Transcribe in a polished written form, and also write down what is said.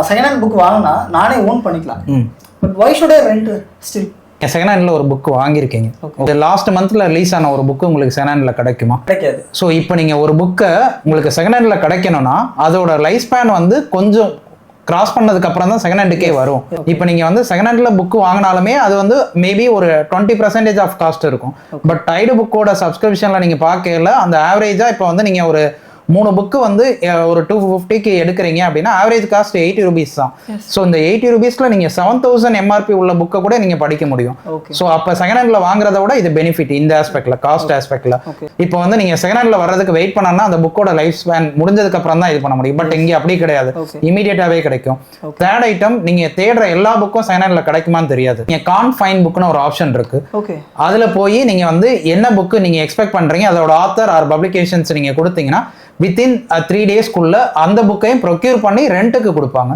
Second hand book வாங்கினா நானே own பண்ணிக்கலாம். But why should I rent still? Second hand ஒரு புக் வாங்கியிருக்கீங்க, லாஸ்ட் மந்த்தில் ரிலீஸ் ஆன ஒரு புக்கு உங்களுக்கு செகண்ட் ஹேண்டில் கிடைக்குமா? கிடைக்காது. ஸோ இப்போ நீங்கள் ஒரு புக்கை உங்களுக்கு செகண்ட் ஹேண்டில் கிடைக்கணும்னா அதோட லைஃப் ஸ்பேன் வந்து கொஞ்சம் கிராஸ் பண்ணதுக்கு அப்புறம் தான் செகண்ட் ஹேண்டுக்கே வரும். இப்போ நீங்கள் வந்து செகண்ட் ஹேண்டில் புக்கு வாங்கினாலுமே அது வந்து மேபி ஒரு 20% ஆஃப் காஸ்ட் இருக்கும். பட் டைடு புக்கோட சப்ஸ்கிரிப்ஷனில் நீங்கள் பார்க்கல அந்த ஆவரேஜாக இப்போ வந்து நீங்கள் ஒரு 3 புக்கு வந்து ஒரு 250க்கு எடுக்கிறீங்க அப்படின்னா ஆவரேஜ் காஸ்ட் 80 rupees தான். ஸோ இந்த 80 rupeesல நீங்கள் 7000 MRP உள்ள புக்கை கூட நீங்கள் படிக்க முடியும். ஸோ அப்போ செகண்ட் ஹேண்டில் வாங்குறத விட இது பெனிஃபிட் இந்த ஆஸ்பெக்ட்ல, காஸ்ட் ஆஸ்பெக்ட்ல. இப்போ வந்து நீங்கள் செகண்ட் ஹேண்டில் வர்றதுக்கு வெயிட் பண்ணனா அந்த புக்கோட லைஃப் ஸ்பேன் முடிஞ்சதுக்கு அப்புறம் தான் இது பண்ண முடியும். பட் இங்கே அப்படி கிடையாது, இமீடியட்டாகவே கிடைக்கும். தேர்ட் ஐட்டம், நீங்கள் தேடுற எல்லா புக்கும் செகண்ட் ஹேண்டில் கிடைக்குமான்னு தெரியாது. நீங்கள் கான் ஃபைன் புக்னு ஒரு ஆப்ஷன் இருக்கு. அதில் போய் நீங்கள் வந்து என்ன புக்கு நீங்கள் எக்ஸ்பெக்ட் பண்ணுறீங்க அதோட ஆத்தர் ஆர் பப்ளிகேஷன்ஸ் நீங்கள் கொடுத்தீங்கன்னா வித்தின் 3 days அந்த புக்கையும் ப்ரொக்யூர் பண்ணி ரெண்ட்டுக்கு கொடுப்பாங்க.